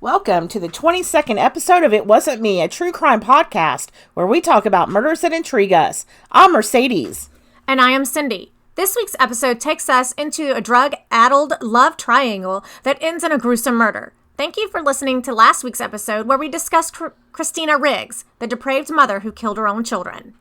Welcome to the 22nd episode of It Wasn't Me, a true crime podcast where we talk about murders that intrigue us. I'm Mercedes. And I am Cindy. This week's episode takes us into a drug-addled love triangle that ends in a gruesome murder. Thank you for listening to last week's episode where we discussed Christina Riggs, the depraved mother who killed her own children.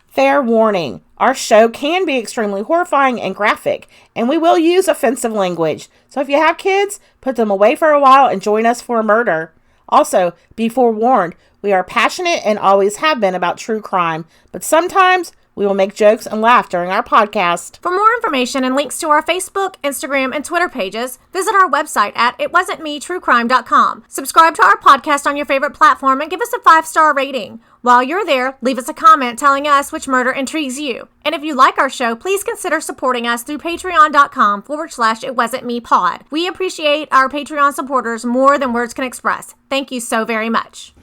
Fair warning, our show can be extremely horrifying and graphic, and we will use offensive language. So if you have kids, put them away for a while and join us for a murder. Also, be forewarned, we are passionate and always have been about true crime, but sometimes we will make jokes and laugh during our podcast. For more information and links to our Facebook, Instagram, and Twitter pages, visit our website at itwasn'tmetruecrime.com. Subscribe to our podcast on your favorite platform and give us a 5-star rating. While you're there, leave us a comment telling us which murder intrigues you. And if you like our show, please consider supporting us through patreon.com/itwasn'tmepod. We appreciate our Patreon supporters more than words can express. Thank you so very much.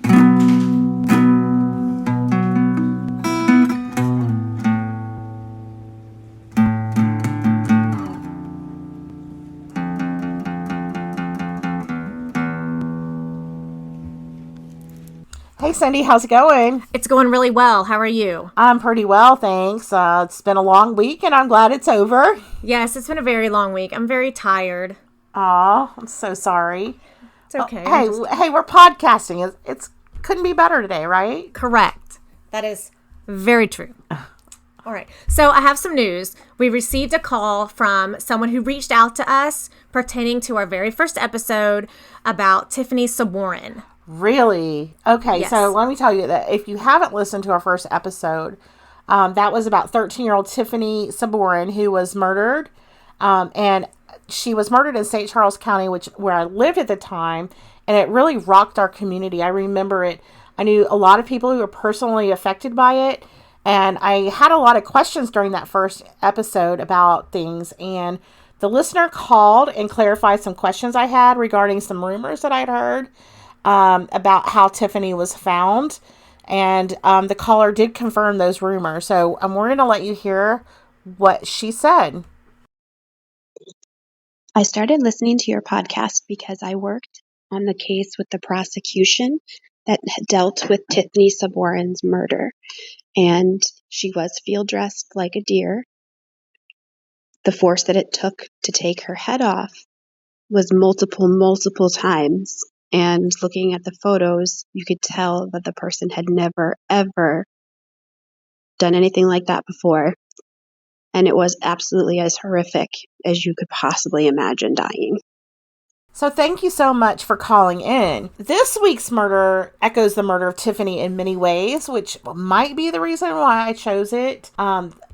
Hey Cindy, how's it going? It's going really well. How are you? I'm pretty well, thanks. It's been a long week and I'm glad it's over. Yes, it's been a very long week. I'm very tired. Aw, I'm so sorry. It's okay. Hey, we're podcasting. It's couldn't be better today, right? Correct. That is very true. All right. So I have some news. We received a call from someone who reached out to us pertaining to our very first episode about Tiffany Saborin. Really? Okay, Yes. So let me tell you that if you haven't listened to our first episode, that was about 13-year-old Tiffany Saborin who was murdered. And she was murdered in St. Charles County, where I lived at the time, and it really rocked our community. I remember it. I knew a lot of people who were personally affected by it, and I had a lot of questions during that first episode about things, and the listener called and clarified some questions I had regarding some rumors that I'd heard about how Tiffany was found, and the caller did confirm those rumors. So we're going to let you hear what she said. I started listening to your podcast because I worked on the case with the prosecution that dealt with Tiffany Saborin's murder, and she was field dressed like a deer. The force that it took to take her head off was multiple times. And looking at the photos, you could tell that the person had never, ever done anything like that before. And it was absolutely as horrific as you could possibly imagine dying. So thank you so much for calling in. This week's murder echoes the murder of Tiffany in many ways, which might be the reason why I chose it.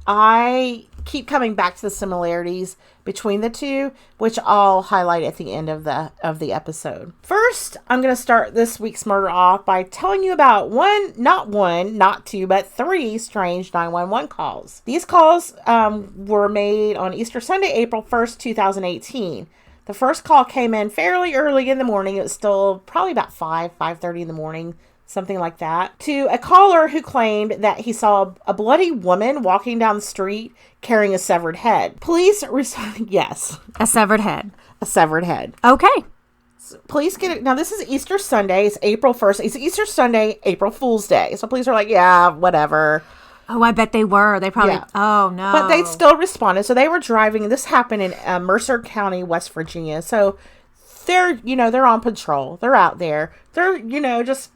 I keep coming back to the similarities between the two, which I'll highlight at the end of the episode. First, I'm going to start this week's murder off by telling you about not two, but 3 strange 911 calls. These calls were made on Easter Sunday, April 1st, 2018. The first call came in fairly early in the morning. It was still probably about 5:30 in the morning, something like that, to a caller who claimed that he saw a bloody woman walking down the street carrying a severed head. Police yes. A severed head. A severed head. Okay. So police get it. Now, this is Easter Sunday. It's April 1st. It's Easter Sunday, April Fool's Day. So police are like, yeah, whatever. Oh, I bet they were. They probably, Yeah. Oh, no. But they still responded. So they were driving. This happened in Mercer County, West Virginia. So they're on patrol. They're out there. They're, just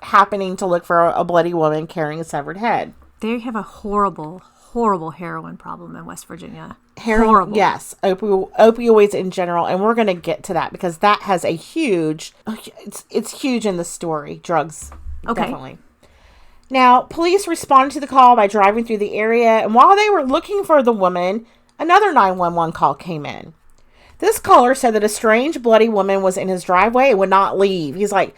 happening to look for a bloody woman carrying a severed head. They have a horrible heroin problem in West Virginia. Horrible. Yes, opioids in general, and we're going to get to that because that has a huge. It's huge in the story. Drugs, okay. Definitely. Now, police responded to the call by driving through the area, and while they were looking for the woman, another 911 call came in. This caller said that a strange, bloody woman was in his driveway and would not leave. He's like,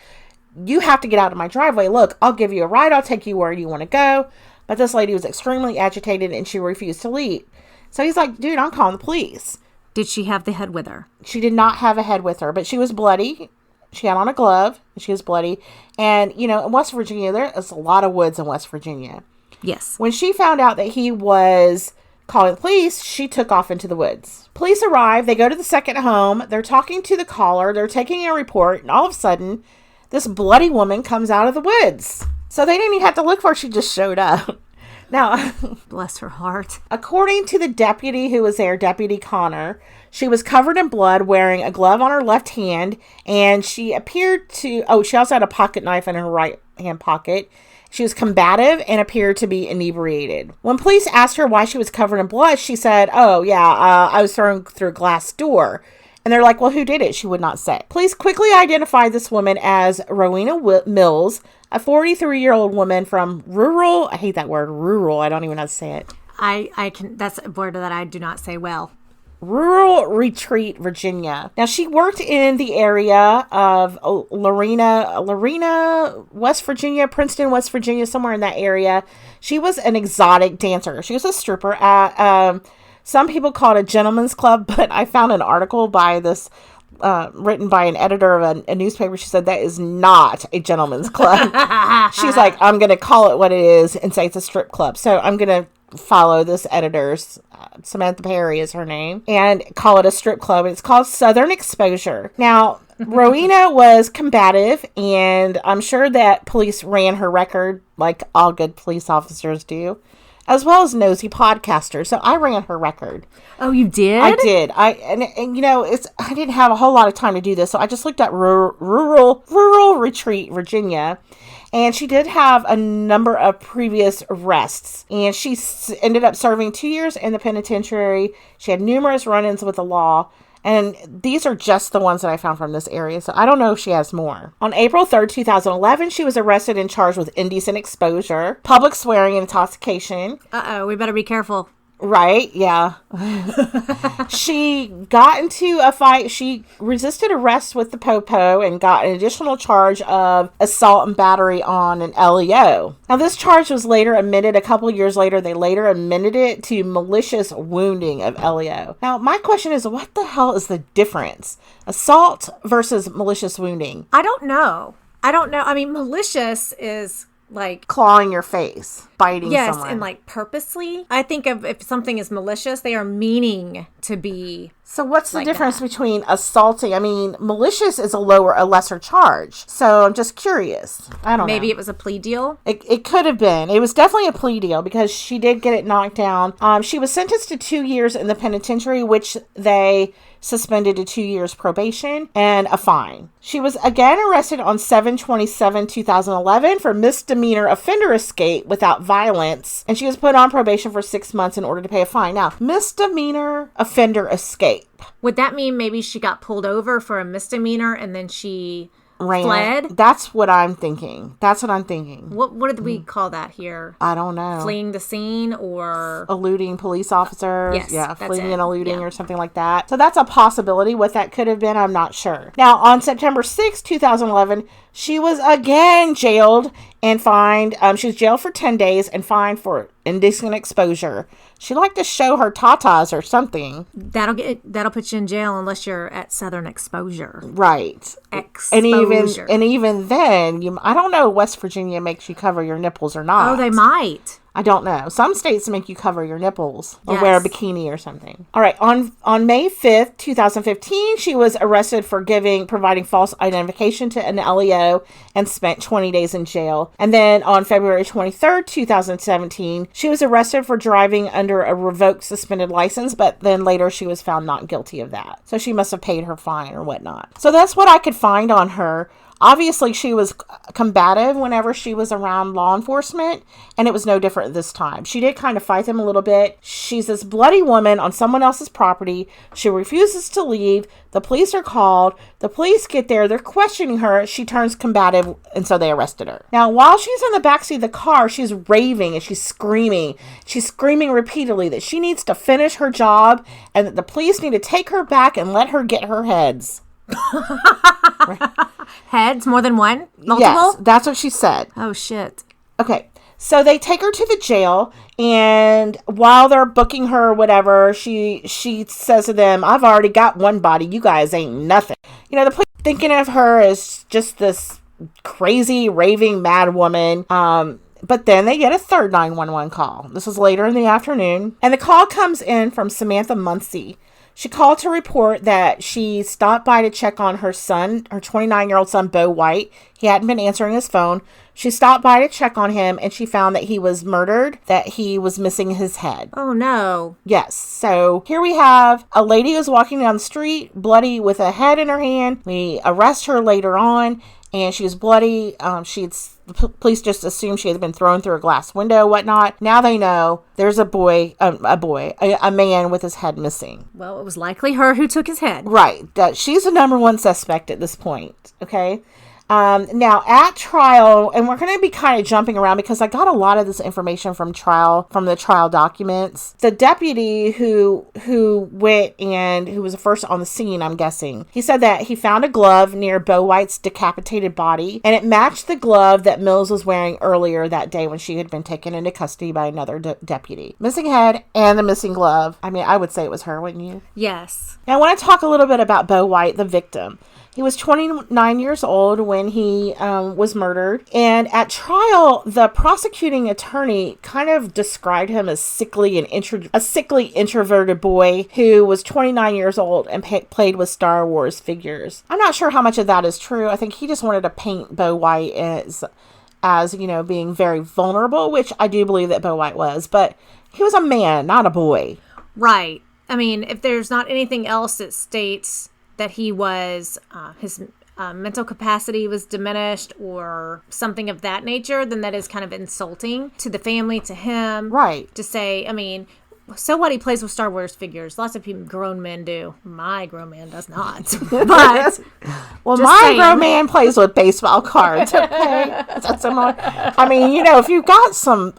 you have to get out of my driveway. Look, I'll give you a ride. I'll take you where you want to go. But this lady was extremely agitated and she refused to leave. So he's like, dude, I'm calling the police. Did she have the head with her? She did not have a head with her, but she was bloody. She had on a glove. And she was bloody. And, in West Virginia, there is a lot of woods in West Virginia. Yes. When she found out that he was Calling the police, she took off into the woods. Police arrive. They go to the second home. They're talking to the caller. They're taking a report. And all of a sudden, this bloody woman comes out of the woods. So they didn't even have to look for her. She just showed up. Now, bless her heart. According to the deputy who was there, Deputy Connor, she was covered in blood, wearing a glove on her left hand, and she appeared to, she also had a pocket knife in her right hand pocket. She was combative and appeared to be inebriated. When police asked her why she was covered in blood, she said, I was thrown through a glass door. And they're like, well, who did it? She would not say. Police quickly identified this woman as Rowena Mills, a 43-year-old woman from rural, I hate that word, rural, I don't even know how to say it. I can, that's a word that I do not say well. Rural Retreat, Virginia. Now, she worked in the area of Lorena, West Virginia, Princeton, West Virginia, somewhere in that area. She was an exotic dancer. She was a stripper at, some people call it a gentleman's club, but I found an article by this, written by an editor of a newspaper. She said that is not a gentleman's club. She's like, I'm going to call it what it is and say it's a strip club. So I'm going to follow this editor's, Samantha Perry is her name, and call it a strip club. It's called Southern Exposure. Now, Rowena was combative, and I'm sure that police ran her record like all good police officers do, as well as nosy podcasters. So I ran her record. Oh, you did? I did. And you know, I didn't have a whole lot of time to do this, so I just looked at rural Retreat, Virginia. And she did have a number of previous arrests. And she ended up serving 2 years in the penitentiary. She had numerous run-ins with the law. And these are just the ones that I found from this area. So I don't know if she has more. On April 3rd, 2011, she was arrested and charged with indecent exposure, public swearing, and intoxication. Uh-oh, we better be careful. Right, yeah. She got into a fight. She resisted arrest with the Popo and got an additional charge of assault and battery on an LEO. Now, this charge was later amended a couple years later. They later amended it to malicious wounding of LEO. Now, my question is, what the hell is the difference? Assault versus malicious wounding? I don't know. I mean, malicious is like clawing your face, biting yes, someone. and like purposely. I think of if something is malicious, they are meaning to be. So what's the like difference that. between assaulting? I mean, malicious is a lesser charge. So I'm just curious. I don't know. Maybe it was a plea deal. It could have been. It was definitely a plea deal because she did get it knocked down. She was sentenced to 2 years in the penitentiary, which they suspended to 2 years probation and a fine. She was again arrested on 7/27/2011 for misdemeanor offender escape without violence, and she was put on probation for 6 months in order to pay a fine. Now, misdemeanor offender escape. Would that mean maybe she got pulled over for a misdemeanor and then she fled? That's what I'm thinking. What did we call that here? I don't know. Fleeing the scene or eluding police officers. Yes, yeah, that's fleeing it. and eluding Yeah. or something like that. So that's a possibility. What that could have been, I'm not sure. Now, on September 6, 2011, she was again jailed and fined. She was jailed for 10 days and fined for indecent exposure. She liked to show her tatas or something. That'll put you in jail unless you're at Southern Exposure. Right. Exposure. And even then, I don't know, West Virginia makes you cover your nipples or not. Oh, they might. I don't know. Some states make you cover your nipples or Yes. wear a bikini or something. All right. On May 5th, 2015, she was arrested for providing false identification to an LEO and spent 20 days in jail. And then on February 23rd, 2017, she was arrested for driving under a revoked suspended license, but then later she was found not guilty of that. So she must have paid her fine or whatnot. So that's what I could find on her. Obviously, she was combative whenever she was around law enforcement, and it was no different this time. She did kind of fight them a little bit. She's this bloody woman on someone else's property. She refuses to leave. The police are called. The police get there. They're questioning her. She turns combative, and so they arrested her. Now, while she's in the backseat of the car, she's raving and she's screaming. She's screaming repeatedly that she needs to finish her job and that the police need to take her back and let her get her heads. Heads? More than one? Multiple? Yes, that's what she said. Oh, shit. Okay, so they take her to the jail, and while they're booking her or whatever, she says to them, I've already got one body. You guys ain't nothing. You know, the police thinking of her as just this crazy, raving, mad woman. But then they get a third 911 call. This is later in the afternoon. And the call comes in from Samantha Muncie. She called to report that she stopped by to check on her son, her 29-year-old son, Bo White. He hadn't been answering his phone. She stopped by to check on him, and she found that he was murdered, that he was missing his head. Oh, no. Yes. So here we have a lady who's walking down the street, bloody with a head in her hand. We arrest her later on, and she was bloody. The police just assumed she had been thrown through a glass window, whatnot. Now they know there's a man with his head missing. Well, it was likely her who took his head. Right. That she's the number one suspect at this point. Okay. Now at trial, and we're going to be kind of jumping around because I got a lot of this information from the trial documents. The deputy who went and who was the first on the scene, I'm guessing, he said that he found a glove near Bo White's decapitated body, and it matched the glove that Mills was wearing earlier that day when she had been taken into custody by another deputy. Missing head and the missing glove. I mean, I would say it was her, wouldn't you? Yes. Now I want to talk a little bit about Bo White, the victim. He was 29 years old when he was murdered. And at trial, the prosecuting attorney kind of described him as a sickly, introverted boy who was 29 years old and played with Star Wars figures. I'm not sure how much of that is true. I think he just wanted to paint Bo White as being very vulnerable, which I do believe that Bo White was. But he was a man, not a boy. Right. I mean, if there's not anything else that states that he was, his mental capacity was diminished or something of that nature, then that is kind of insulting to the family, to him. Right. To say, I mean, so what, he plays with Star Wars figures. Lots of grown men do. My grown man does not. But well, my grown man plays with baseball cards. Okay, that's similar. I mean, if you've got some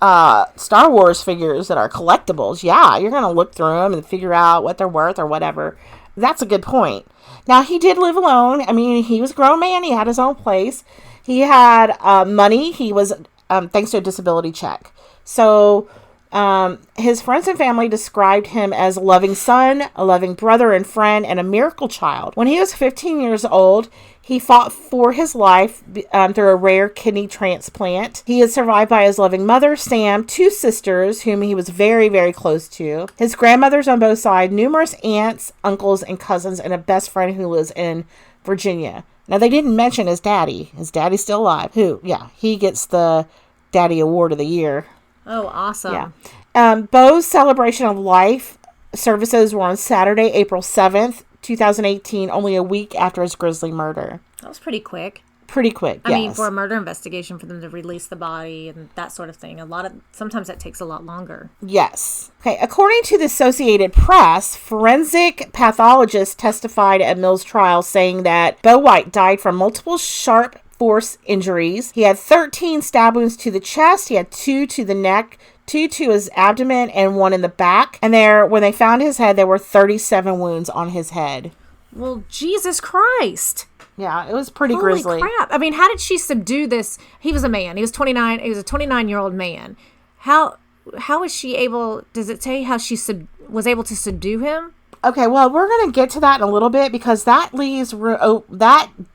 Star Wars figures that are collectibles, yeah, you're gonna look through them and figure out what they're worth or whatever. That's a good point. Now, he did live alone. I mean, he was a grown man. He had his own place. He had money. He was, thanks to a disability check. So his friends and family described him as a loving son, a loving brother and friend, and a miracle child. When he was 15 years old, he fought for his life through a rare kidney transplant. He is survived by his loving mother, Sam, 2 sisters, whom he was very, very close to, his grandmothers on both sides, numerous aunts, uncles, and cousins, and a best friend who lives in Virginia. Now, they didn't mention his daddy. His daddy's still alive. He gets the Daddy Award of the Year. Oh, awesome. Yeah. Bo's celebration of life services were on Saturday, April 7th, 2018, only a week after his grisly murder. That was pretty quick. Pretty quick, yes. I mean, for a murder investigation, for them to release the body and that sort of thing, sometimes that takes a lot longer. Yes. Okay, according to the Associated Press, forensic pathologists testified at Mills' trial saying that Bo White died from multiple sharp force injuries. He had 13 stab wounds to the chest. He had 2 to the neck, 2 to his abdomen, and 1 in the back. And when they found his head, there were 37 wounds on his head. Well, Jesus Christ. Yeah, it was pretty Holy grisly. Crap. I mean, how did she subdue this? He was a man. He was 29. He was a 29-year-old man. How was she able, does it say how she was able to subdue him? Okay, well, we're going to get to that in a little bit because that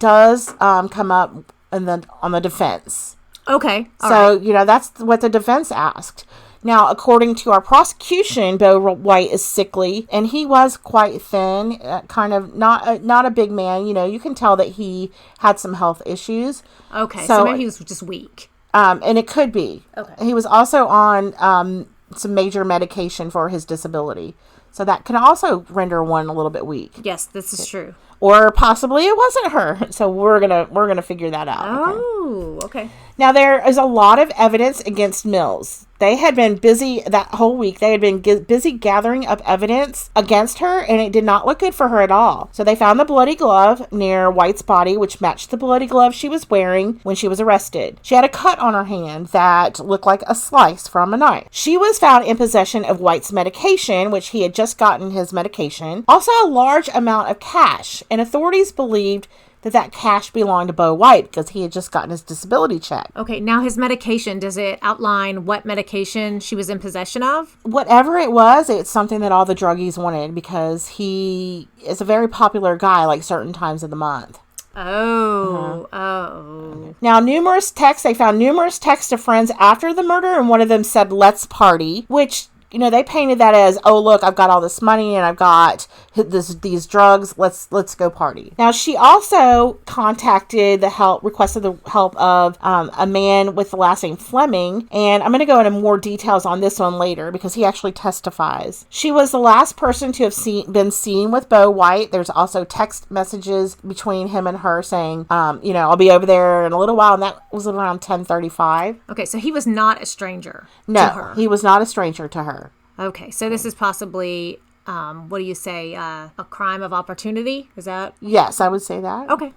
does come up on the defense. Okay. So, that's what the defense asked. Now, according to our prosecution, Bo White is sickly, and he was quite thin, kind of not a big man. You can tell that he had some health issues. Okay, so maybe he was just weak. And it could be. Okay. He was also on some major medication for his disability. So that can also render one a little bit weak. Yes, this is true. Or possibly it wasn't her. So we're gonna figure that out. Oh, okay. Now there is a lot of evidence against Mills. They had been busy that whole week. They had been busy gathering up evidence against her, and it did not look good for her at all. So they found the bloody glove near White's body, which matched the bloody glove she was wearing when she was arrested. She had a cut on her hand that looked like a slice from a knife. She was found in possession of White's medication, which he had just gotten his medication. Also a large amount of cash, and authorities believed that cash belonged to Bo White because he had just gotten his disability check. Okay, now his medication, does it outline what medication she was in possession of? Whatever it was, it's something that all the druggies wanted because he is a very popular guy like certain times of the month. Oh, oh. Now, they found numerous texts to friends after the murder, and one of them said, "Let's party," which, they painted that as, oh, look, I've got all this money and I've got these drugs. Let's go party. Now, she also requested the help of a man with the last name Fleming. And I'm going to go into more details on this one later because he actually testifies. She was the last person to have been seen with Bo White. There's also text messages between him and her saying, I'll be over there in a little while. And that was around 10:35. Okay, so he was not a stranger to her. No, he was not a stranger to her. Okay, so this is possibly, what do you say, a crime of opportunity? Is that? Yes, I would say that. Okay.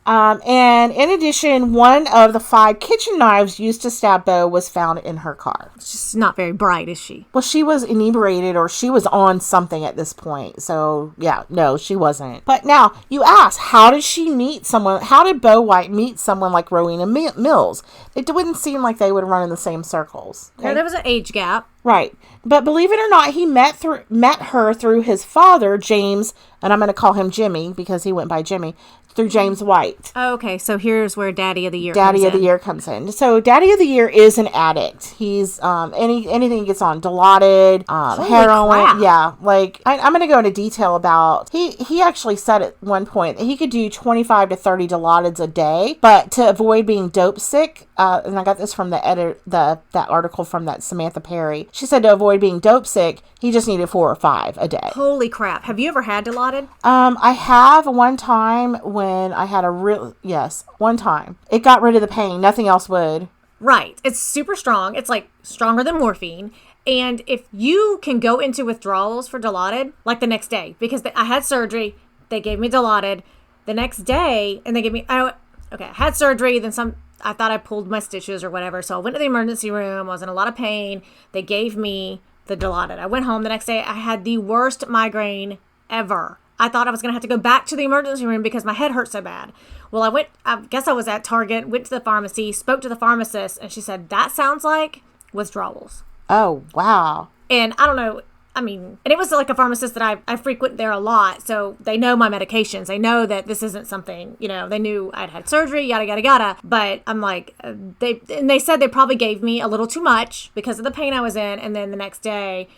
And in addition, one of the 5 kitchen knives used to stab Bo was found in her car. She's not very bright, is she? Well, she was inebriated or she was on something at this point. So, yeah, no, she wasn't. But now, you ask, how did she meet someone? How did Bo White meet someone like Rowena Mills? It wouldn't seem like they would run in the same circles. Okay? Yeah, there was an age gap. Right. But believe it or not, he met her through his father, James, and I'm going to call him Jimmy because he went by Jimmy, through James White. Okay, so here's where Daddy of the Year comes in. So Daddy of the Year is an addict. He's anything he gets on, Dilaudid, heroin. Crap. Yeah, like I'm going to go into detail about. He actually said at one point that he could do 25 to 30 Dilaudid's a day, but to avoid being dope sick, and I got this from that article from that Samantha Perry. She said to avoid being dope sick, he just needed 4 or 5 a day. Holy crap! Have you ever had Dilaudid? I have one time when I had one time. It got rid of the pain. Nothing else would. Right. It's super strong. It's like stronger than morphine. And if you can go into withdrawals for Dilaudid, like the next day, because I had surgery, they gave me Dilaudid the next day, and they gave me, I had surgery, then I thought I pulled my stitches or whatever. So I went to the emergency room. I was in a lot of pain. They gave me the Dilaudid. I went home the next day. I had the worst migraine ever. I thought I was going to have to go back to the emergency room because my head hurt so bad. Well, I guess I was at Target, went to the pharmacy, spoke to the pharmacist, and she said, that sounds like withdrawals. Oh, wow. And I don't know. And it was like a pharmacist that I frequent there a lot. So they know my medications. They know that this isn't something, they knew I'd had surgery, yada, yada, yada. But I'm like, they said they probably gave me a little too much because of the pain I was in. And then the next day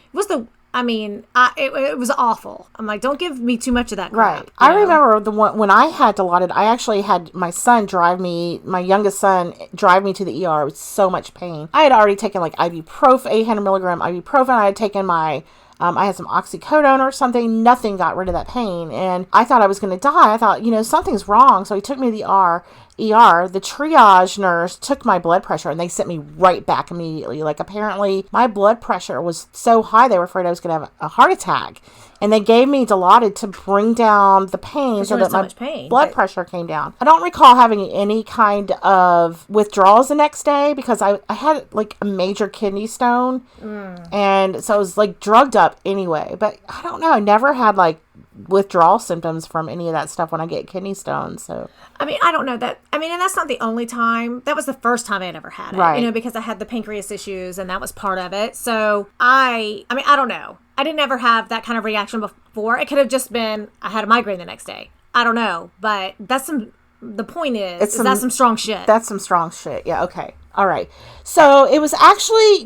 it was awful. I'm like, don't give me too much of that crap. Right. I remember the one when I had Dilaudid, I actually had my youngest son drive me to the ER with so much pain. I had already taken like ibuprofen, 800 milligram ibuprofen. I had taken I had some oxycodone or something. Nothing got rid of that pain. And I thought I was going to die. I thought, something's wrong. So he took me to the ER. The triage nurse took my blood pressure and they sent me right back immediately. Like, apparently my blood pressure was so high they were afraid I was going to have a heart attack. And they gave me Dilaudid to bring down the pain so that my blood pressure came down. I don't recall having any kind of withdrawals the next day because I had like a major kidney stone. And so I was like drugged up anyway. But I don't know. I never had like withdrawal symptoms from any of that stuff when I get kidney stones. So I don't know that. And that's not the only time. That was the first time I had ever had it. Right. Because I had the pancreas issues and that was part of it. So I don't know. I didn't ever have that kind of reaction before. It could have just been I had a migraine the next day. I don't know, but the point is that's some strong shit. That's some strong shit. Yeah. Okay. All right. So it was actually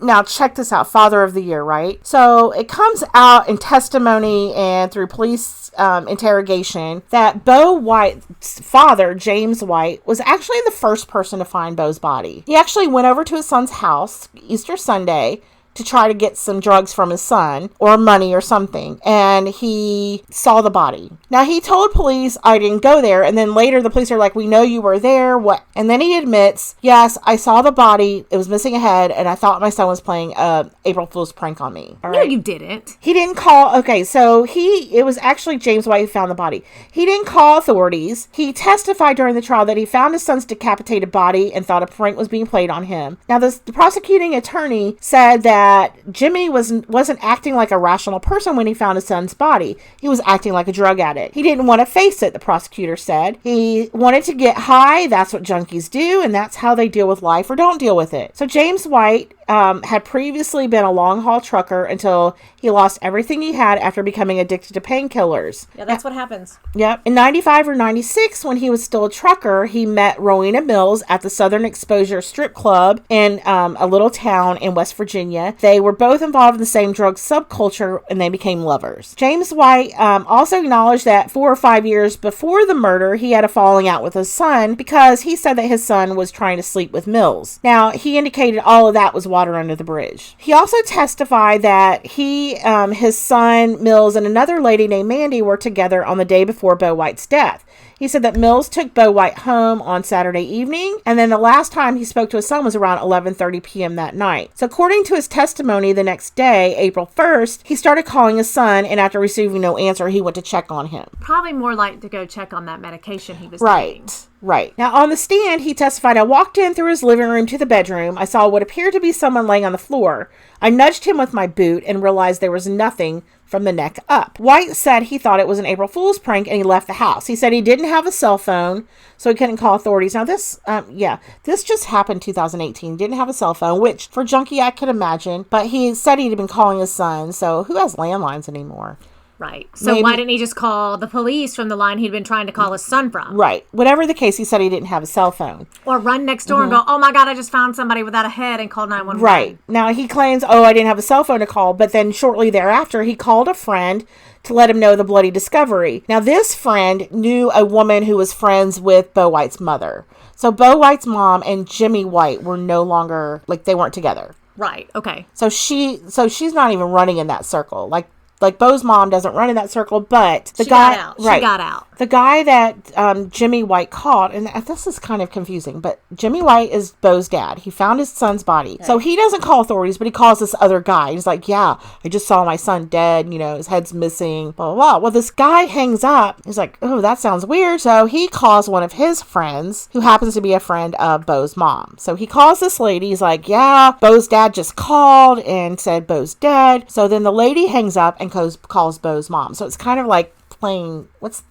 Now, check this out, Father of the Year, right? So it comes out in testimony and through police interrogation that Bo White's father, James White, was actually the first person to find Bo's body. He actually went over to his son's house Easter Sunday to try to get some drugs from his son or money or something. And he saw the body. Now, he told police, I didn't go there. And then later the police are like, we know you were there. What? And then he admits, yes, I saw the body. It was missing a head. And I thought my son was playing April Fool's prank on me. All right? No, you didn't. He didn't call. Okay, so it was actually James White who found the body. He didn't call authorities. He testified during the trial that he found his son's decapitated body and thought a prank was being played on him. Now, the prosecuting attorney said that that Jimmy wasn't acting like a rational person when he found his son's body. He was acting like a drug addict. He didn't want to face it, the prosecutor said. He wanted to get high. That's what junkies do, and that's how they deal with life or don't deal with it. So James White had previously been a long-haul trucker until he lost everything he had after becoming addicted to painkillers. Yeah, that's what happens. Yep. In 95 or 96, when he was still a trucker, he met Rowena Mills at the Southern Exposure Strip Club in a little town in West Virginia. They were both involved in the same drug subculture, and they became lovers. James White also acknowledged that 4 or 5 years before the murder, he had a falling out with his son because he said that his son was trying to sleep with Mills. Now, he indicated all of that was water under the bridge. He also testified that he, his son, Mills, and another lady named Mandy were together on the day before Bo White's death. He said that Mills took Bo White home on Saturday evening, and then the last time he spoke to his son was around 11:30 p.m. that night. So according to his testimony, the next day, April 1st, he started calling his son, and after receiving no answer, he went to check on him. Probably more like to go check on that medication he was taking. Right. Now, on the stand, he testified, I walked in through his living room to the bedroom. I saw what appeared to be someone laying on the floor. I nudged him with my boot and realized there was nothing from the neck up. White said he thought it was an April Fool's prank and he left the house. He said he didn't have a cell phone, so he couldn't call authorities. Now, this just happened 2018. He didn't have a cell phone, which for Junkie I could imagine, but he said he'd been calling his son, so who has landlines anymore? Right. So why didn't he just call the police from the line he'd been trying to call his son from? Right. Whatever the case, he said he didn't have a cell phone. Or run next door and go, oh my God, I just found somebody without a head, and call 911. Right. Now, he claims, I didn't have a cell phone to call, but then shortly thereafter, he called a friend to let him know the bloody discovery. Now, this friend knew a woman who was friends with Bo White's mother. So Bo White's mom and Jimmy White were no longer, they weren't together. Right. Okay. So she's not even running in that circle. Like Bo's mom doesn't run in that circle, but She got out. The guy that Jimmy White caught, and this is kind of confusing, but Jimmy White is Bo's dad. He found his son's body. Okay. So he doesn't call authorities, but he calls this other guy. He's like, yeah, I just saw my son dead. His head's missing, blah, blah, blah. Well, this guy hangs up. He's like, oh, that sounds weird. So he calls one of his friends, who happens to be a friend of Bo's mom. So he calls this lady. He's like, yeah, Bo's dad just called and said Bo's dead. So then the lady hangs up and calls Bo's mom. So it's kind of like playing, what's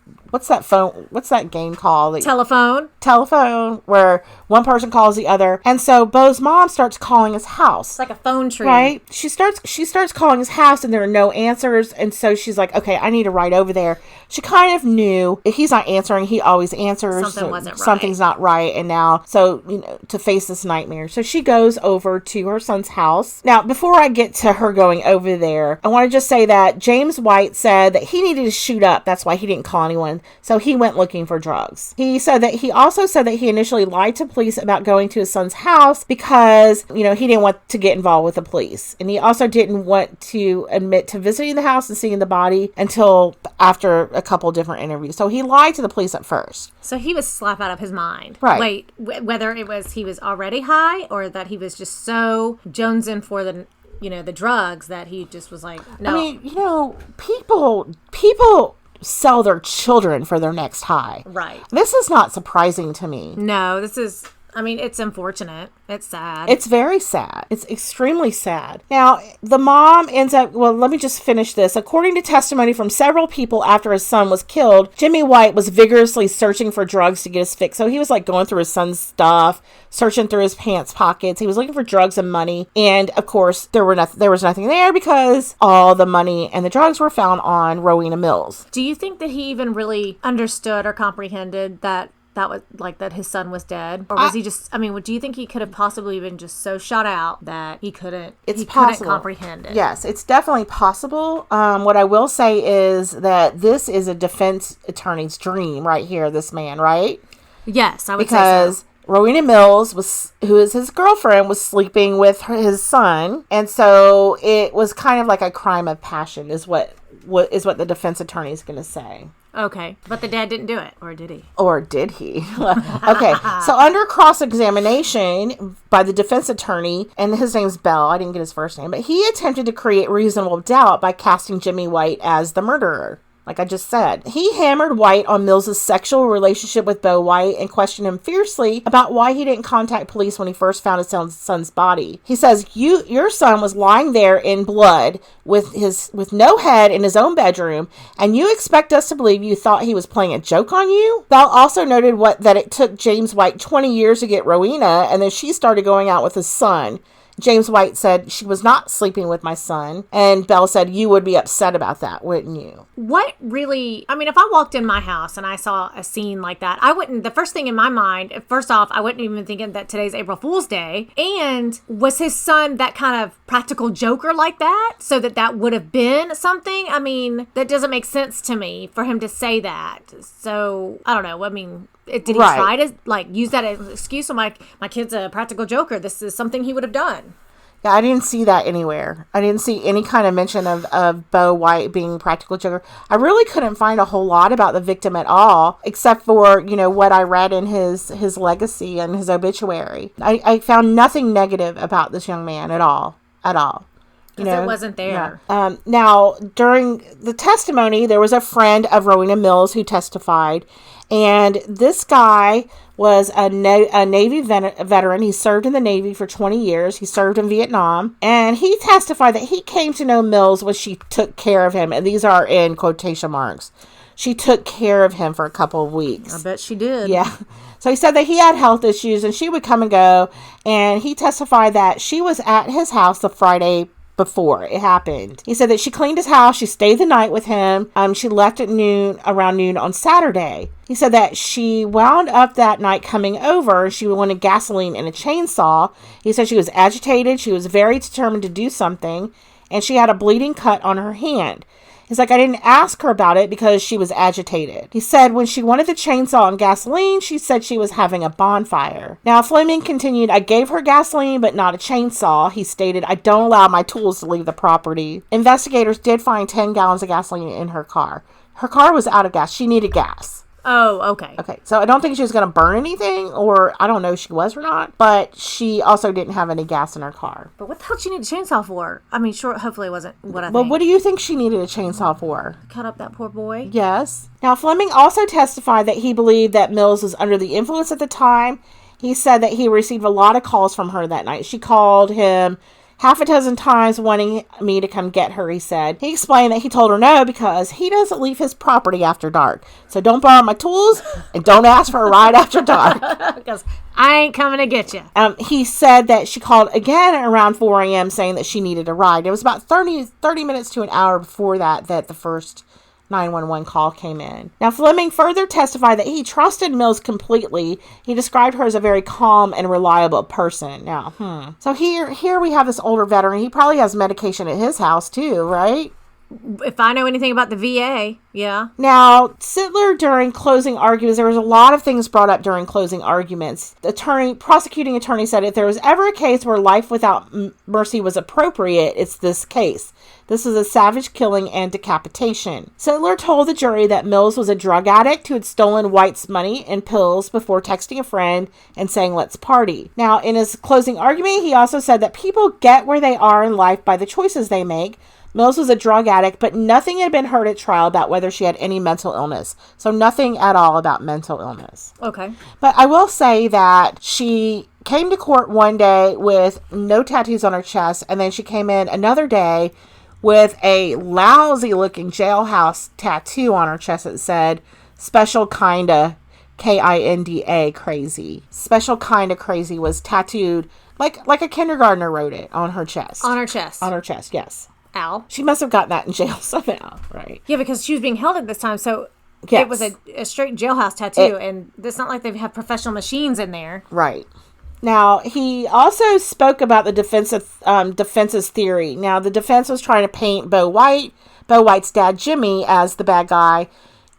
that phone? What's that game called? Telephone, where one person calls the other. And so Bo's mom starts calling his house. It's like a phone tree. Right? She starts calling his house and there are no answers. And so she's like, okay, I need to ride over there. She kind of knew if he's not answering, he always answers. Something's not right. And now, to face this nightmare. So she goes over to her son's house. Now, before I get to her going over there, I want to just say that James White said that he needed to shoot up. That's why he didn't call anyone. So he went looking for drugs. He also said that he initially lied to police about going to his son's house because, he didn't want to get involved with the police. And he also didn't want to admit to visiting the house and seeing the body until after a couple different interviews. So he lied to the police at first. So he was slap out of his mind. Right. Wait, whether it was he was already high or that he was just so jonesing for the drugs that he just was like, no. I mean, people sell their children for their next high. Right. This is not surprising to me. No, it's unfortunate. It's sad. It's very sad. It's extremely sad. Now, the mom ends up, let me just finish this. According to testimony from several people after his son was killed, Jimmy White was vigorously searching for drugs to get his fix. So he was going through his son's stuff, searching through his pants pockets. He was looking for drugs and money. And of course, there was nothing there because all the money and the drugs were found on Rowena Mills. Do you think that he even really understood or comprehended that was that his son was dead, or was he just? Do you think he could have possibly been just so shot out that he couldn't? Couldn't comprehend it. Yes, it's definitely possible. What I will say is that this is a defense attorney's dream right here. This man, right? Yes, I would say so. Because Rowena Mills, who is his girlfriend, was sleeping with his son, and so it was kind of like a crime of passion, is what the defense attorney is going to say. Okay, but the dad didn't do it, or did he? Or did he? Okay, so under cross-examination by the defense attorney, and his name's Bell, I didn't get his first name, but he attempted to create reasonable doubt by casting Jimmy White as the murderer. like I just said. He hammered White on Mills's sexual relationship with Bo White and questioned him fiercely about why he didn't contact police when he first found his son's body. He says, your son was lying there in blood with no head in his own bedroom, and you expect us to believe you thought he was playing a joke on you? Bell also noted that it took James White 20 years to get Rowena, and then she started going out with his son. James White said, she was not sleeping with my son. And Belle said, you would be upset about that, wouldn't you? What really, I mean, if I walked in my house and I saw a scene like that, the first thing in my mind, first off, I wouldn't even think that today's April Fool's Day. And was his son that kind of practical joker like that? So that would have been something? I mean, that doesn't make sense to me for him to say that. So, I don't know. I mean, did he try to use that as an excuse? I'm like, my kid's a practical joker. This is something he would have done. Yeah, I didn't see that anywhere. I didn't see any kind of mention of Bo White being practical joker. I really couldn't find a whole lot about the victim at all, except for, what I read in his legacy and his obituary. I found nothing negative about this young man at all. Because it wasn't there. No. Now, during the testimony, there was a friend of Rowena Mills who testified, and this guy was a Navy veteran. He served in the Navy for 20 years. He served in Vietnam, and he testified that he came to know Mills when she took care of him, and these are in quotation marks. She took care of him for a couple of weeks. I bet she did. Yeah. So he said that he had health issues, and she would come and go, and he testified that she was at his house the Friday before it happened. He said that she cleaned his house, she stayed the night with him, she left at around noon on Saturday. He said that she wound up that night coming over. She wanted gasoline and a chainsaw. He said she was agitated, she was very determined to do something, and she had a bleeding cut on her hand. He's like, I didn't ask her about it because she was agitated. He said when she wanted the chainsaw and gasoline, she said she was having a bonfire. Now, Fleming continued, I gave her gasoline, but not a chainsaw. He stated, I don't allow my tools to leave the property. Investigators did find 10 gallons of gasoline in her car. Her car was out of gas. She needed gas. Oh, okay. Okay, so I don't think she was going to burn anything, or I don't know if she was or not, but she also didn't have any gas in her car. But what the hell did she need a chainsaw for? I mean, sure, hopefully it wasn't what I think. Well, what do you think she needed a chainsaw for? Cut up that poor boy? Yes. Now, Fleming also testified that he believed that Mills was under the influence at the time. He said that he received a lot of calls from her that night. She called him half a dozen times wanting me to come get her, he said. He explained that he told her no because he doesn't leave his property after dark. So don't borrow my tools and don't ask for a ride after dark. Because I ain't coming to get you. He said that she called again around 4 a.m. saying that she needed a ride. It was about 30 minutes to an hour before that the first 911 call came in. Now, Fleming further testified that he trusted Mills completely. He described her as a very calm and reliable person. Now, So here we have this older veteran. He probably has medication at his house too, right? If I know anything about the VA, yeah. Now, Sittler, during closing arguments, there was a lot of things brought up during closing arguments. The prosecuting attorney said if there was ever a case where life without mercy was appropriate, it's this case. This is a savage killing and decapitation. Sittler told the jury that Mills was a drug addict who had stolen White's money and pills before texting a friend and saying, let's party. Now, in his closing argument, he also said that people get where they are in life by the choices they make. Mills was a drug addict, but nothing had been heard at trial about whether she had any mental illness. So nothing at all about mental illness. Okay. But I will say that she came to court one day with no tattoos on her chest, and then she came in another day with a lousy-looking jailhouse tattoo on her chest that said, Special Kinda, Kinda Crazy. Special Kinda Crazy was tattooed like a kindergartner wrote it on her chest. On her chest? On her chest, yes. Ow. She must have gotten that in jail somehow, right? Yeah, because she was being held at this time, so yes. It was a straight jailhouse tattoo, and it's not like they have professional machines in there. Right. Now, he also spoke about the defense's theory. Now, the defense was trying to paint Bo White's dad, Jimmy, as the bad guy.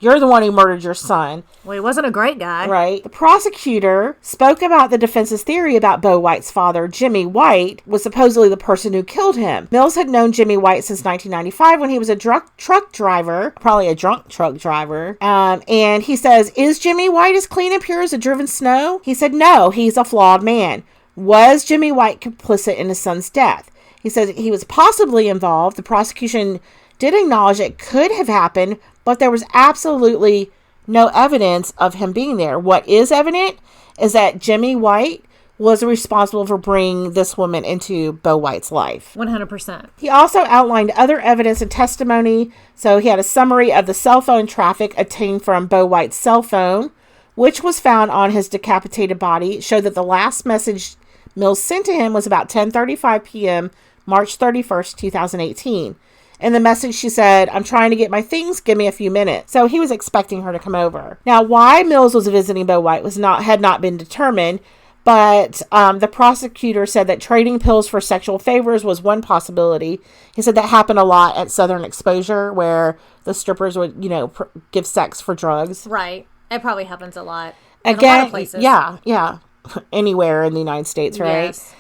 You're the one who murdered your son. Well, he wasn't a great guy. Right. The prosecutor spoke about the defense's theory about Bo White's father, Jimmy White, was supposedly the person who killed him. Mills had known Jimmy White since 1995 when he was a truck driver, probably a drunk truck driver. And he says, is Jimmy White as clean and pure as a driven snow? He said, no, he's a flawed man. Was Jimmy White complicit in his son's death? He says he was possibly involved. The prosecution did acknowledge it could have happened, but there was absolutely no evidence of him being there. What is evident is that Jimmy White was responsible for bringing this woman into Bo White's life. 100%. He also outlined other evidence and testimony. So he had a summary of the cell phone traffic obtained from Bo White's cell phone, which was found on his decapitated body. It showed that the last message Mills sent to him was about 10:35 p.m., March 31st, 2018. In the message, she said, "I'm trying to get my things. Give me a few minutes." So he was expecting her to come over. Now, why Mills was visiting Bo White had not been determined, but the prosecutor said that trading pills for sexual favors was one possibility. He said that happened a lot at Southern Exposure, where the strippers would, give sex for drugs. Right. It probably happens a lot. Again, in a lot of places. Yeah. Anywhere in the United States, right? Yes.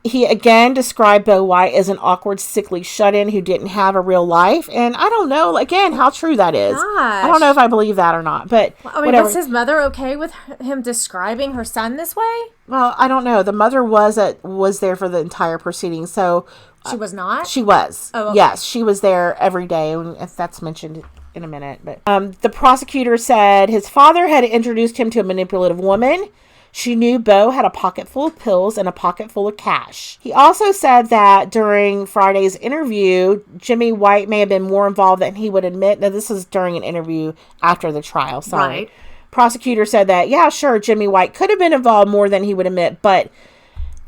He again described Bo White as an awkward, sickly shut-in who didn't have a real life. And I don't know, again, how true that is. Gosh. I don't know if I believe that or not, but whatever. Was his mother okay with him describing her son this way? Well, I don't know. The mother was there for the entire proceeding, so... She was not? She was. Oh, okay. Yes, she was there every day, if that's mentioned in a minute. But the prosecutor said his father had introduced him to a manipulative woman. She knew Bo had a pocket full of pills and a pocket full of cash. He also said that during Friday's interview, Jimmy White may have been more involved than he would admit. Now, this is during an interview after the trial. Sorry. Right. Prosecutor said that, yeah, sure, Jimmy White could have been involved more than he would admit, but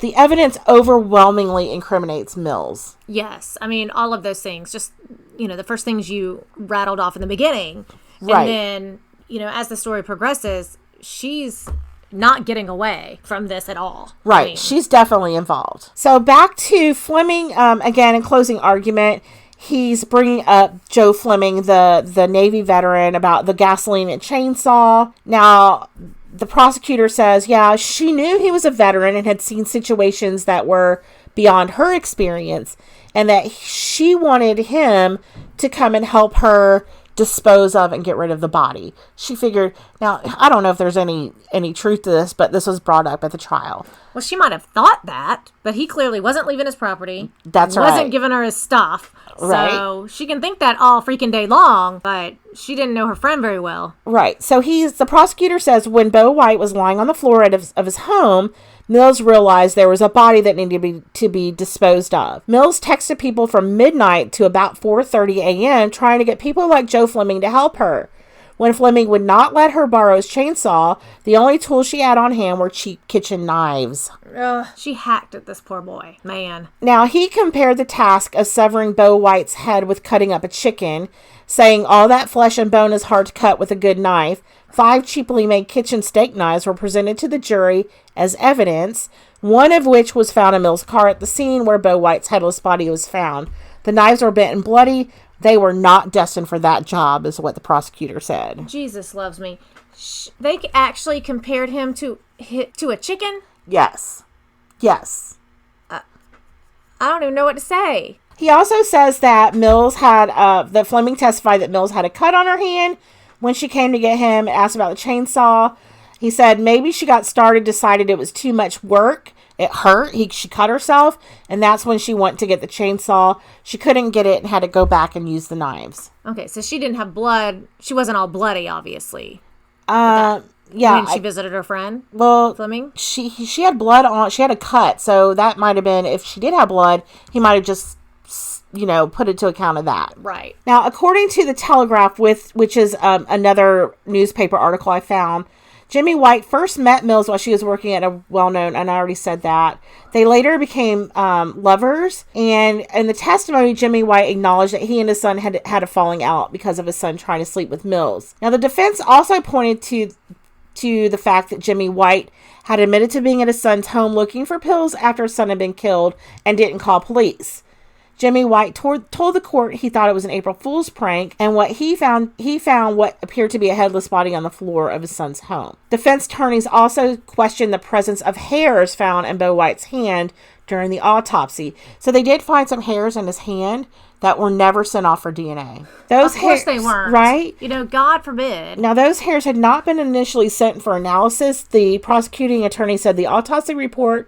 the evidence overwhelmingly incriminates Mills. Yes. I mean, all of those things. Just, the first things you rattled off in the beginning. Right. And then, as the story progresses, she's not getting away from this at all. Right. I mean, she's definitely involved. So back to Fleming, again, in closing argument, he's bringing up Joe Fleming, the Navy veteran, about the gasoline and chainsaw. Now, the prosecutor says, yeah, she knew he was a veteran and had seen situations that were beyond her experience, and that she wanted him to come and help her dispose of and get rid of the body. She figured, now, I don't know if there's any truth to this, but this was brought up at the trial. Well, she might have thought that, but he clearly wasn't leaving his property. That's right. Wasn't giving her his stuff. Right. So she can think that all freaking day long, but she didn't know her friend very well. Right. So the prosecutor says when Bo White was lying on the floor of his home, Mills realized there was a body that needed to be disposed of. Mills texted people from midnight to about 4:30 a.m. trying to get people like Joe Fleming to help her. When Fleming would not let her borrow his chainsaw, the only tools she had on hand were cheap kitchen knives. Ugh, she hacked at this poor boy. Man. Now, he compared the task of severing Bo White's head with cutting up a chicken, saying all that flesh and bone is hard to cut with a good knife. 5 cheaply made kitchen steak knives were presented to the jury as evidence, one of which was found in Mills' car at the scene where Bo White's headless body was found. The knives were bent and bloody. They were not destined for that job, is what the prosecutor said. Jesus loves me. They actually compared him to a chicken? Yes. Yes. I don't even know what to say. He also says that that Fleming testified that Mills had a cut on her hand when she came to get him, asked about the chainsaw. He said maybe she got started, decided it was too much work. It hurt. She cut herself, and that's when she went to get the chainsaw. She couldn't get it and had to go back and use the knives. Okay, so she didn't have blood. She wasn't all bloody, obviously. Yeah. When she visited her friend, Fleming? She had blood on. She had a cut, so that might have been, if she did have blood, he might have just, put it to account of that. Right. Now, according to the Telegraph, which is another newspaper article I found, Jimmy White first met Mills while she was working at a well-known, and I already said that. They later became lovers, and in the testimony, Jimmy White acknowledged that he and his son had a falling out because of his son trying to sleep with Mills. Now, the defense also pointed to the fact that Jimmy White had admitted to being at his son's home looking for pills after his son had been killed and didn't call police. Jimmy White told the court he thought it was an April Fool's prank, and he found what appeared to be a headless body on the floor of his son's home. Defense attorneys also questioned the presence of hairs found in Bo White's hand during the autopsy. So they did find some hairs in his hand that were never sent off for DNA. Of course they weren't. Right? God forbid. Now, those hairs had not been initially sent for analysis. The prosecuting attorney said the autopsy report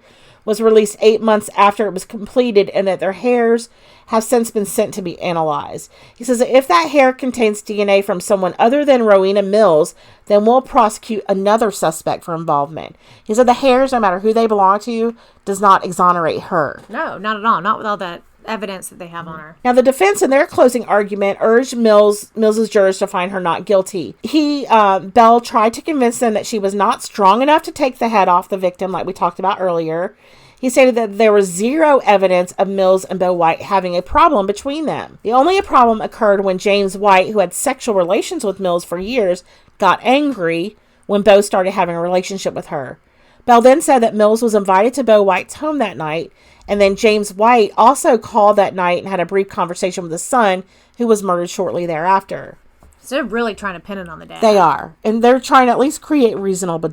was released 8 months after it was completed, and that their hairs have since been sent to be analyzed. He says that if that hair contains DNA from someone other than Rowena Mills, then we'll prosecute another suspect for involvement. He said the hairs, no matter who they belong to, does not exonerate her. No, not at all. Not with all that evidence that they have on her. Now, the defense in their closing argument urged Mills's jurors to find her not guilty. Bell tried to convince them that she was not strong enough to take the head off the victim, like we talked about earlier. He stated that there was zero evidence of Mills and Bo White having a problem between them. The only problem occurred when James White, who had sexual relations with Mills for years, got angry when Bo started having a relationship with her. Bell then said that Mills was invited to Bo White's home that night, and then James White also called that night and had a brief conversation with his son, who was murdered shortly thereafter. So they're really trying to pin it on the dad. They are. And they're trying to at least create reasonable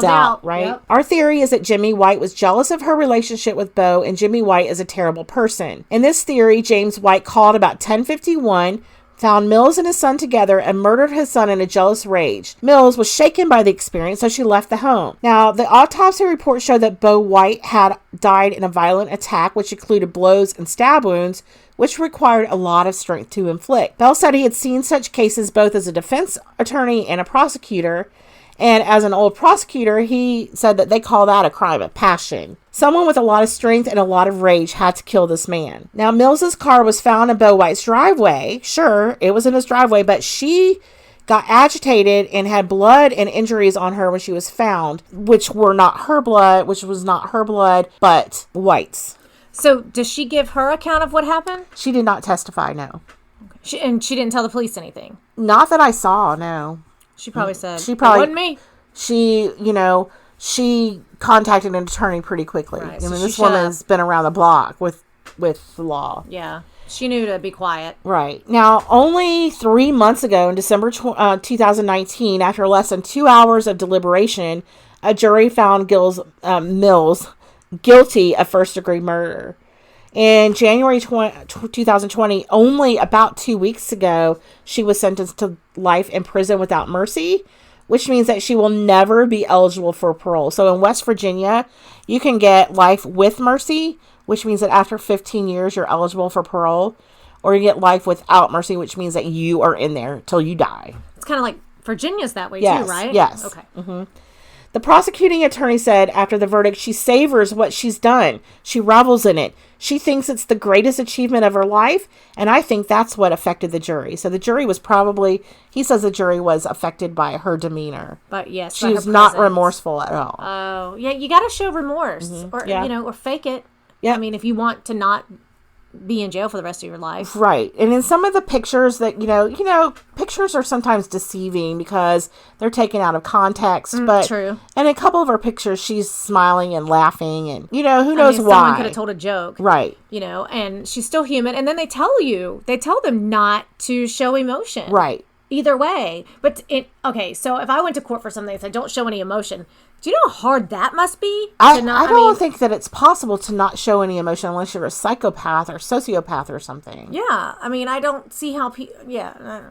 doubt, right? Yep. Our theory is that Jimmy White was jealous of her relationship with Bo, and Jimmy White is a terrible person. In this theory, James White called about 10:51, found Mills and his son together, and murdered his son in a jealous rage. Mills was shaken by the experience, so she left the home. Now, the autopsy report showed that Bo White had died in a violent attack, which included blows and stab wounds, which required a lot of strength to inflict. Bell said he had seen such cases both as a defense attorney and a prosecutor, and as an old prosecutor, he said that they call that a crime of passion. Someone with a lot of strength and a lot of rage had to kill this man. Now, Mills's car was found in Bo White's driveway. Sure, it was in his driveway, but she got agitated and had blood and injuries on her when she was found, which was not her blood, but White's. So, does she give her account of what happened? She did not testify, no. Okay. She didn't tell the police anything? Not that I saw, no. She probably said, it wasn't me. She contacted an attorney pretty quickly. Right, I mean, this woman's been around the block with the law. Yeah. She knew to be quiet. Right. Now, only 3 months ago, in December 2019, after less than 2 hours of deliberation, a jury found Mills guilty of first-degree murder. In January 2020, only about 2 weeks ago, she was sentenced to life in prison without mercy, which means that she will never be eligible for parole. So in West Virginia, you can get life with mercy, which means that after 15 years, you're eligible for parole, or you get life without mercy, which means that you are in there till you die. It's kind of like Virginia's that way too, right? Yes. Okay. Mm-hmm. The prosecuting attorney said after the verdict, she savors what she's done. She revels in it. She thinks it's the greatest achievement of her life, and I think that's what affected the jury. So the jury was he says the jury was affected by her demeanor. But yes, she was not remorseful at all. Oh, yeah, you got to show remorse, or fake it. Yeah. I mean, if you want to not be in jail for the rest of your life. Right. And in some of the pictures that, pictures are sometimes deceiving because they're taken out of context. But true. And in a couple of her pictures, she's smiling and laughing and, who knows why. Someone could have told a joke. Right. And she's still human. And then they tell them not to show emotion. Right. Either way. But, so if I went to court for something and said, don't show any emotion, do you know how hard that must be? I don't think that it's possible to not show any emotion unless you're a psychopath or sociopath or something. Yeah. I mean, I don't see how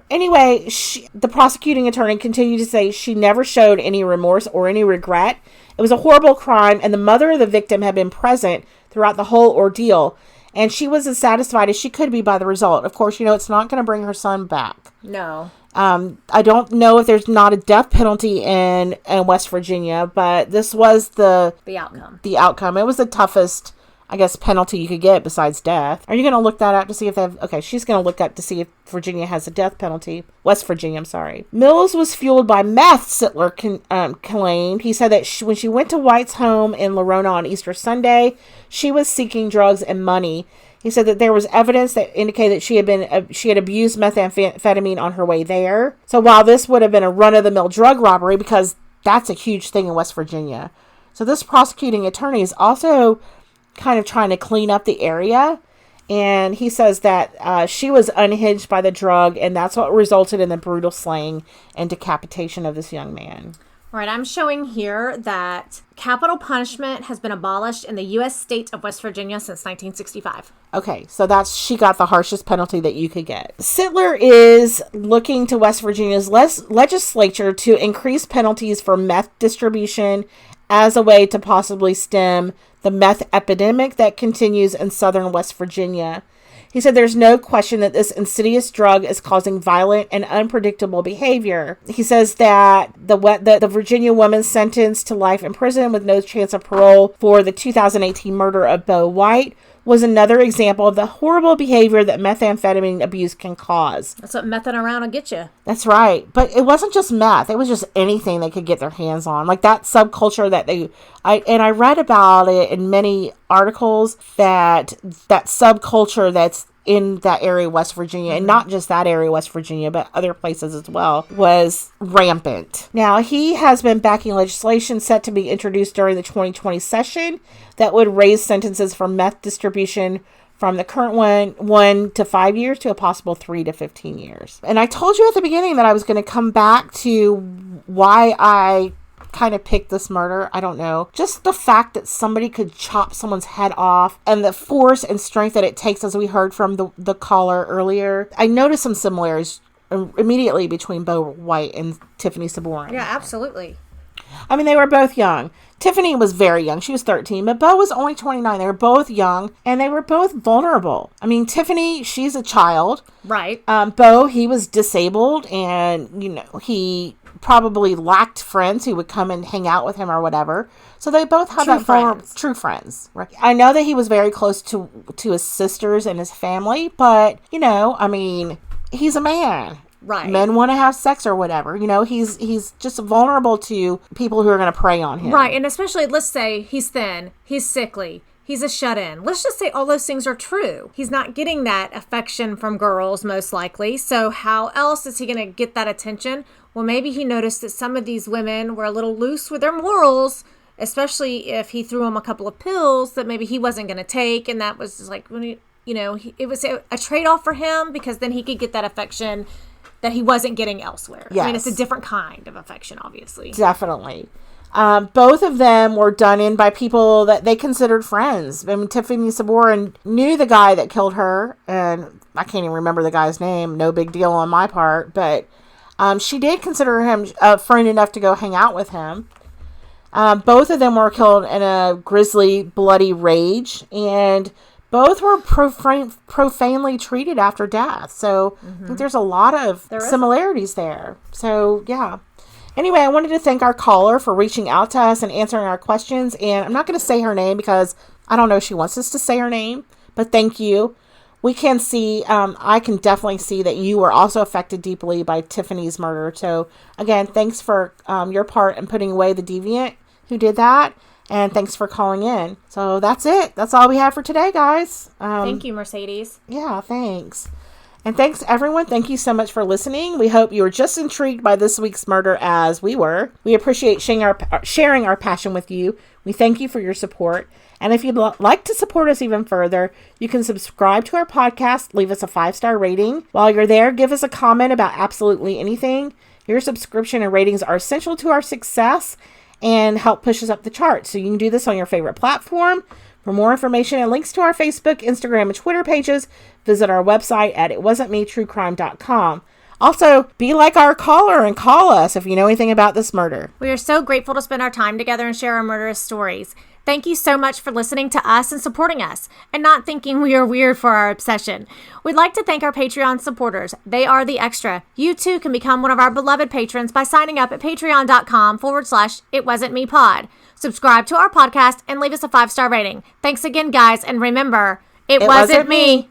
Anyway, the prosecuting attorney continued to say she never showed any remorse or any regret. It was a horrible crime, and the mother of the victim had been present throughout the whole ordeal. And she was as satisfied as she could be by the result. Of course, it's not going to bring her son back. No. I don't know if there's not a death penalty in West Virginia, but this was the outcome. The outcome. It was the toughest, I guess, penalty you could get besides death. Are you going to look that up to see if they have... Okay, she's going to look up to see if Virginia has a death penalty. West Virginia, I'm sorry. Mills was fueled by meth, Sittler claimed. He said that when she went to White's home in Lorona on Easter Sunday, she was seeking drugs and money. He said that there was evidence that indicated that she had abused methamphetamine on her way there. So while this would have been a run-of-the-mill drug robbery, because that's a huge thing in West Virginia. So this prosecuting attorney is also kind of trying to clean up the area. And he says that she was unhinged by the drug, and that's what resulted in the brutal slaying and decapitation of this young man. All right, I'm showing here that capital punishment has been abolished in the U.S. state of West Virginia since 1965. Okay, so she got the harshest penalty that you could get. Sittler is looking to West Virginia's legislature to increase penalties for meth distribution as a way to possibly stem the meth epidemic that continues in southern West Virginia. He said there's no question that this insidious drug is causing violent and unpredictable behavior. He says that the Virginia woman sentenced to life in prison with no chance of parole for the 2018 murder of Bo White was another example of the horrible behavior that methamphetamine abuse can cause. That's what mething around will get you. That's right. But it wasn't just meth. It was just anything they could get their hands on. Like that subculture that I read about it in many articles, that subculture that's in that area of West Virginia, and not just that area of West Virginia, but other places as well, was rampant. Now, he has been backing legislation set to be introduced during the 2020 session that would raise sentences for meth distribution from the current 1 to 5 years to a possible 3 to 15 years. And I told you at the beginning that I was going to come back to why I kind of picked this murder. I don't know. Just the fact that somebody could chop someone's head off, and the force and strength that it takes, as we heard from the caller earlier. I noticed some similarities immediately between Bo White and Tiffany Sabourin. Yeah, absolutely. I mean, they were both young. Tiffany was very young. She was 13, but Bo was only 29. They were both young, and they were both vulnerable. I mean, Tiffany, she's a child. Right. Bo, he was disabled, and, he probably lacked friends who would come and hang out with him or whatever. So they both had true friends. Right? I know that he was very close to his sisters and his family, but, I mean, he's a man. Right. Men want to have sex or whatever. He's just vulnerable to people who are going to prey on him. Right. And especially, let's say he's thin, he's sickly, he's a shut-in. Let's just say all those things are true. He's not getting that affection from girls, most likely. So how else is he going to get that attention? Well, maybe he noticed that some of these women were a little loose with their morals, especially if he threw them a couple of pills that maybe he wasn't going to take. And that was just like, when it was a trade-off for him, because then he could get that affection that he wasn't getting elsewhere. Yes. I mean, it's a different kind of affection, obviously. Definitely. Both of them were done in by people that they considered friends. I mean, Tiffany Sabourin knew the guy that killed her, and I can't even remember the guy's name. No big deal on my part, but she did consider him a friend enough to go hang out with him. Both of them were killed in a grisly, bloody rage, and both were profanely treated after death. So I think there's a lot of similarities there. So, yeah. Anyway, I wanted to thank our caller for reaching out to us and answering our questions. And I'm not going to say her name because I don't know if she wants us to say her name. But thank you. We can see, I can definitely see that you were also affected deeply by Tiffany's murder. So, again, thanks for your part in putting away the deviant who did that. And thanks for calling in. So that's it. That's all we have for today, guys. Thank you, Mercedes. Yeah, thanks. And thanks, everyone. Thank you so much for listening. We hope you were just intrigued by this week's murder as we were. We appreciate sharing our passion with you. We thank you for your support. And if you'd like to support us even further, you can subscribe to our podcast, leave us a 5-star rating. While you're there, give us a comment about absolutely anything. Your subscription and ratings are essential to our success and help push us up the charts. So you can do this on your favorite platform. For more information and links to our Facebook, Instagram, and Twitter pages, visit our website at itwasn'tmetruecrime.com. Also, be like our caller and call us if you know anything about this murder. We are so grateful to spend our time together and share our murderous stories. Thank you so much for listening to us and supporting us, and not thinking we are weird for our obsession. We'd like to thank our Patreon supporters. They are the extra. You too can become one of our beloved patrons by signing up at patreon.com/itwasn'tmepod. Subscribe to our podcast and leave us a 5-star rating. Thanks again, guys, and remember, it wasn't me.